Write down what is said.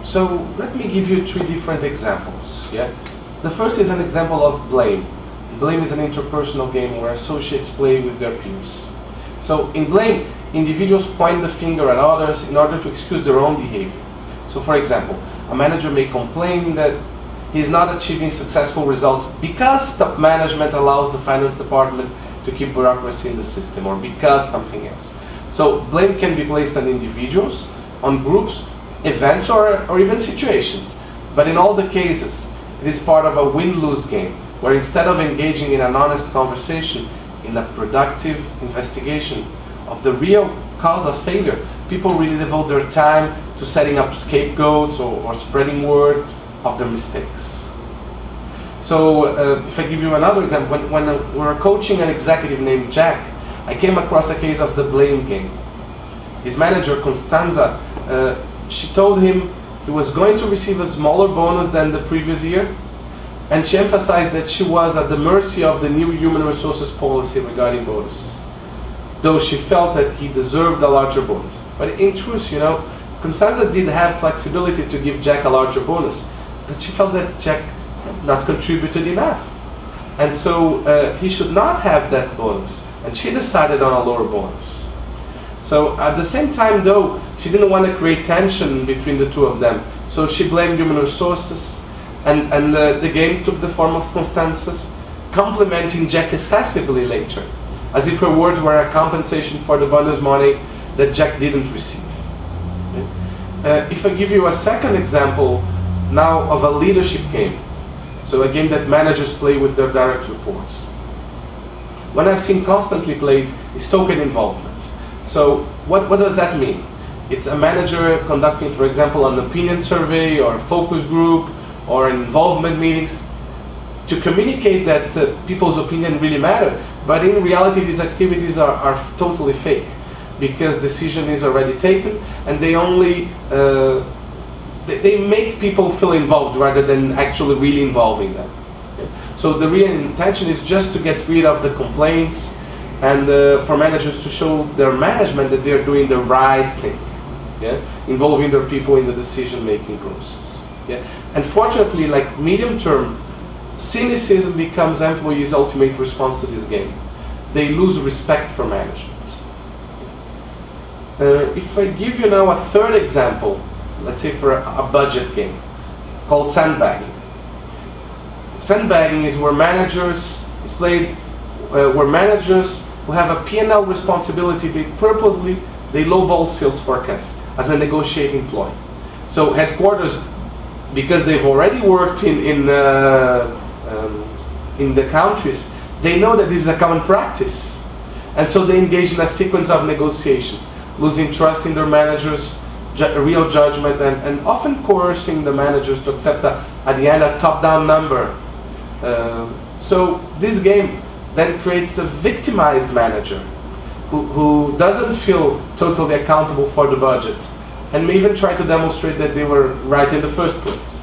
So let me give you 3 different examples. Yeah, the first is an example of blame. Blame is an interpersonal game where associates play with their peers. So in blame, individuals point the finger at others in order to excuse their own behavior. So for example, a manager may complain that he's not achieving successful results because top management allows the finance department to keep bureaucracy in the system, or because something else. So blame can be placed on individuals, on groups, events, or even situations. But in all the cases, it is part of a win-lose game, where instead of engaging in an honest conversation, in a productive investigation of the real cause of failure, people really devote their time to setting up scapegoats or spreading word of their mistakes. So if I give you another example, when we were coaching an executive named Jack, I came across a case of the blame game. His manager, Constanza, she told him he was going to receive a smaller bonus than the previous year, and she emphasized that she was at the mercy of the new human resources policy regarding bonuses, though she felt that he deserved a larger bonus. But in truth, you know, Constanza did have flexibility to give Jack a larger bonus, but she felt that Jack had not contributed enough. And so he should not have that bonus, and she decided on a lower bonus. So at the same time though, she didn't want to create tension between the two of them, so she blamed human resources, and the game took the form of Constanza's complimenting Jack excessively later, as if her words were a compensation for the bonus money that Jack didn't receive. If I give you a second example now of a leadership game, so a game that managers play with their direct reports. One I've seen constantly played is token involvement. So what does that mean? It's a manager conducting, for example, an opinion survey or a focus group or involvement meetings to communicate that people's opinion really matter, but in reality these activities are totally fake, because decision is already taken, and they only they make people feel involved rather than actually really involving them. Okay? So the real intention is just to get rid of the complaints and for managers to show their management that they're doing the right thing, yeah? Involving their people in the decision-making process. Yeah? Unfortunately, like medium term, cynicism becomes employees' ultimate response to this game. They lose respect for management. If I give you now a third example, let's say for a budget game called sandbagging. Sandbagging is where managers is played, where managers who have a P&L responsibility, they lowball sales forecasts as a negotiating ploy. So headquarters, because they've already worked in the countries, they know that this is a common practice, and so they engage in a sequence of negotiations, losing trust in their managers, real judgment, and often coercing the managers to accept at the end a top-down number. So this game then creates a victimized manager who doesn't feel totally accountable for the budget, and may even try to demonstrate that they were right in the first place.